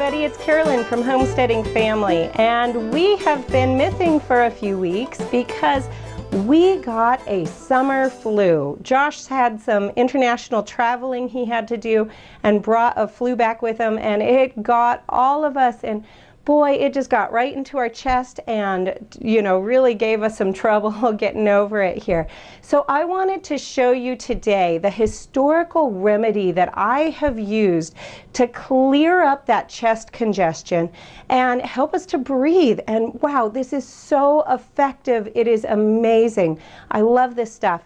everybody, it's Carolyn from Homesteading Family, and we have been missing for a few weeks because we got a summer flu. Josh had some international traveling he had to do and brought a flu back with him, and it got all of us, and boy, it just got right into our chest and, really gave us some trouble getting over it here. So I wanted to show you today the historical remedy that I have used to clear up that chest congestion and help us to breathe. And wow, this is so effective. It is amazing. I love this stuff.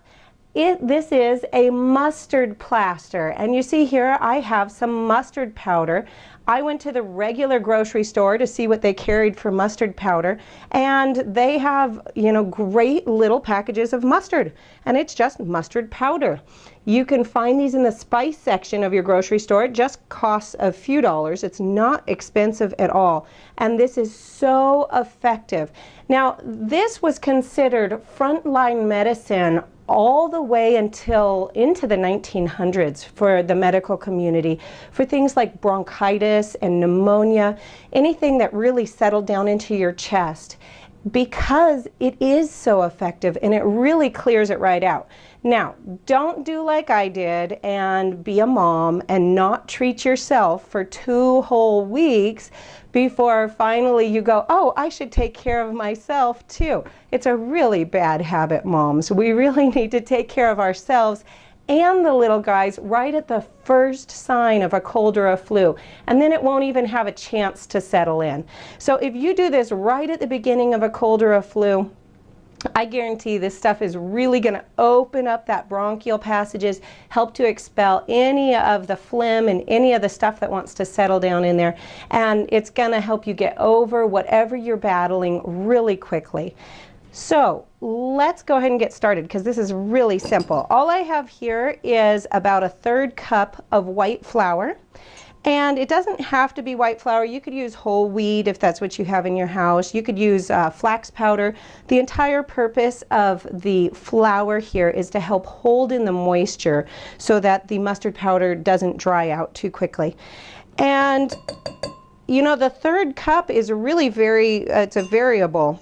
This is a mustard plaster, and you see here I have some mustard powder. I went to the regular grocery store to see what they carried for mustard powder, and they have, great little packages of mustard, and it's just mustard powder. You can find these in the spice section of your grocery store. It just costs a few dollars. It's not expensive at all, and this is so effective. Now, this was considered frontline medicine all the way until into the 1900s for the medical community, for things like bronchitis and pneumonia, anything that really settled down into your chest, because it is so effective and it really clears it right out. Now, don't do like I did and be a mom and not treat yourself for 2 whole weeks before finally you go, oh, I should take care of myself too. It's a really bad habit, moms. We really need to take care of ourselves and the little guys right at the first sign of a cold or a flu, and then it won't even have a chance to settle in. So if you do this right at the beginning of a cold or a flu, I guarantee this stuff is really going to open up that bronchial passages, help to expel any of the phlegm and any of the stuff that wants to settle down in there, and it's going to help you get over whatever you're battling really quickly. So let's go ahead and get started because this is really simple. All I have here is about 1/3 cup of white flour. And it doesn't have to be white flour. You could use whole wheat if that's what you have in your house. You could use flax powder. The entire purpose of the flour here is to help hold in the moisture so that the mustard powder doesn't dry out too quickly. And the 1/3 cup is really it's a variable.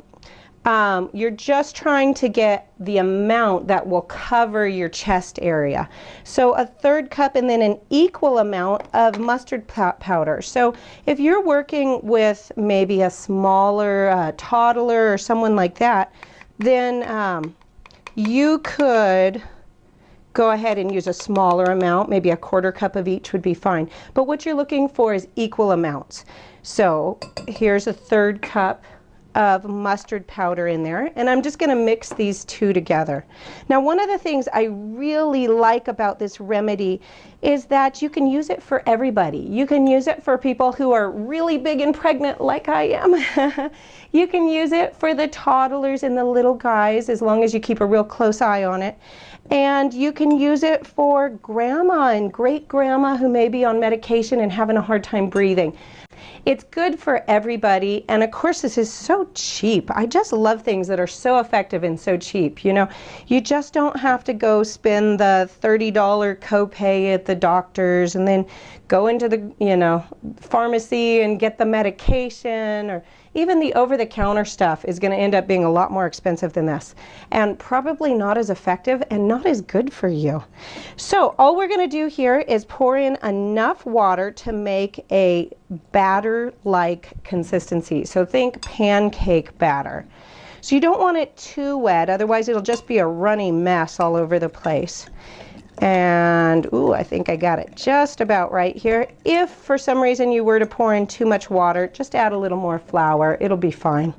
You're just trying to get the amount that will cover your chest area. So 1/3 cup and then an equal amount of mustard powder. So if you're working with maybe a smaller toddler or someone like that, then you could go ahead and use a smaller amount, maybe 1/4 cup of each would be fine. But what you're looking for is equal amounts. So here's 1/3 cup of mustard powder in there, and I'm just going to mix these two together. Now, one of the things I really like about this remedy is that you can use it for everybody. You can use it for people who are really big and pregnant like I am. You can use it for the toddlers and the little guys as long as you keep a real close eye on it. And you can use it for grandma and great grandma who may be on medication and having a hard time breathing. It's good for everybody, and of course this is so cheap. I just love things that are so effective and so cheap. You just don't have to go spend the $30 copay at the doctor's and then go into the pharmacy and get the medication, or even the over-the-counter stuff is going to end up being a lot more expensive than this, and probably not as effective and not as good for you. So all we're going to do here is pour in enough water to make a batter-like consistency. So think pancake batter. So you don't want it too wet, otherwise it'll just be a runny mess all over the place. And ooh, I think I got it just about right here. If for some reason you were to pour in too much water, just add a little more flour. It'll be fine.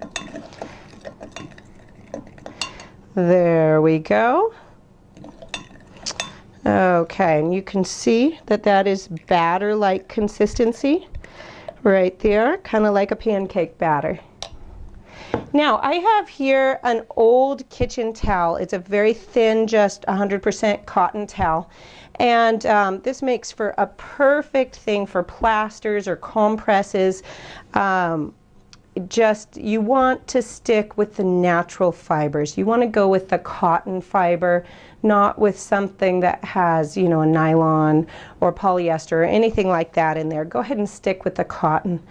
There we go. Okay, and you can see that that is batter-like consistency right there, kind of like a pancake batter. Now, I have here an old kitchen towel. It's a very thin, just 100% cotton towel. And this makes for a perfect thing for plasters or compresses. you want to stick with the natural fibers. You want to go with the cotton fiber, not with something that has, you know, a nylon or polyester or anything like that in there. Go ahead and stick with the cotton.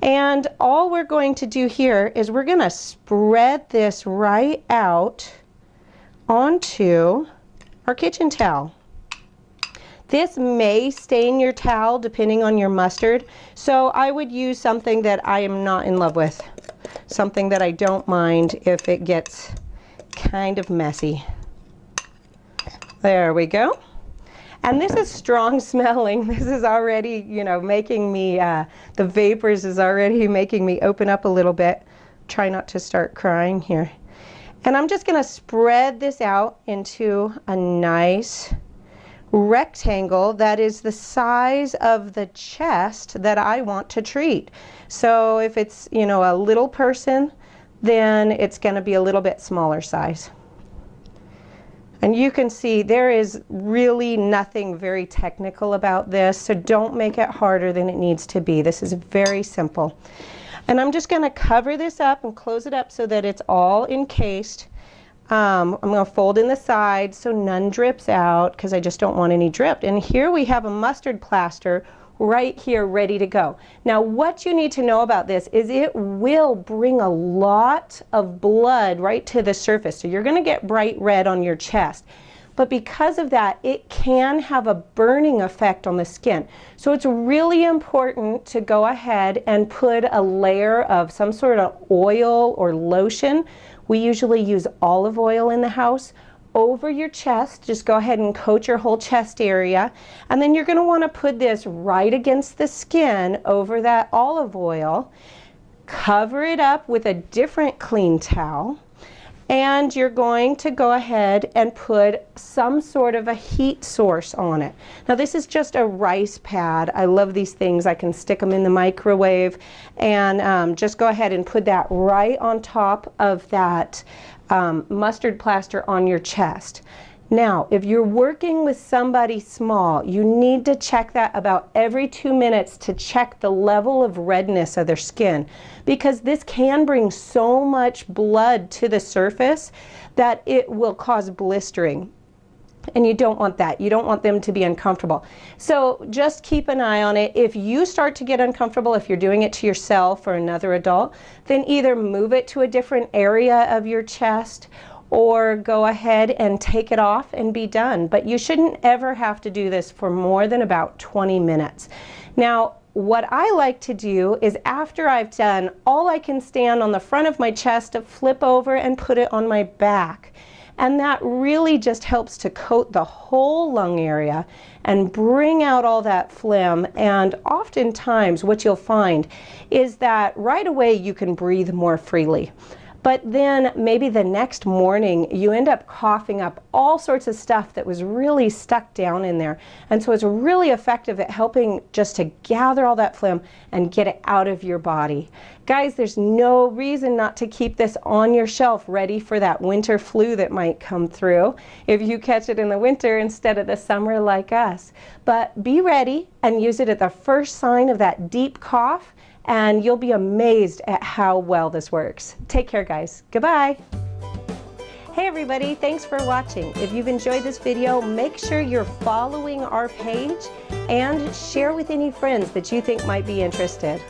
And all we're going to do here is we're going to spread this right out onto our kitchen towel. This may stain your towel depending on your mustard, so I would use something that I am not in love with, something that I don't mind if it gets kind of messy. There we go. And this is strong smelling. This is already, you know, making me, the vapors is already making me open up a little bit. Try not to start crying here. And I'm just going to spread this out into a nice rectangle that is the size of the chest that I want to treat. So if it's, you know, a little person, then it's going to be a little bit smaller size. And you can see there is really nothing very technical about this, so don't make it harder than it needs to be. This is very simple. And I'm just going to cover this up and close it up so that it's all encased. I'm going to fold in the sides so none drips out, because I just don't want any dripped. And here we have a mustard plaster right here ready to go. Now what you need to know about this is it will bring a lot of blood right to the surface. So you're going to get bright red on your chest. But because of that, it can have a burning effect on the skin. So it's really important to go ahead and put a layer of some sort of oil or lotion. We usually use olive oil in the house over your chest. Just go ahead and coat your whole chest area. And then you're going to want to put this right against the skin over that olive oil. Cover it up with a different clean towel. And you're going to go ahead and put some sort of a heat source on it. Now this is just a rice pad. I love these things. I can stick them in the microwave, and just go ahead and put that right on top of that mustard plaster on your chest. Now, if you're working with somebody small, you need to check that about every 2 minutes to check the level of redness of their skin, because this can bring so much blood to the surface that it will cause blistering. And you don't want that. You don't want them to be uncomfortable. So just keep an eye on it. If you start to get uncomfortable, if you're doing it to yourself or another adult, then either move it to a different area of your chest, or go ahead and take it off and be done. But you shouldn't ever have to do this for more than about 20 minutes. Now, what I like to do is after I've done, all I can stand on the front of my chest to flip over and put it on my back. And that really just helps to coat the whole lung area and bring out all that phlegm. And oftentimes what you'll find is that right away you can breathe more freely. But then maybe the next morning you end up coughing up all sorts of stuff that was really stuck down in there. And so it's really effective at helping just to gather all that phlegm and get it out of your body. Guys, there's no reason not to keep this on your shelf ready for that winter flu that might come through if you catch it in the winter instead of the summer like us. But be ready and use it at the first sign of that deep cough, and you'll be amazed at how well this works. Take care, guys. Goodbye. Hey everybody, thanks for watching. If you've enjoyed this video, make sure you're following our page and share with any friends that you think might be interested.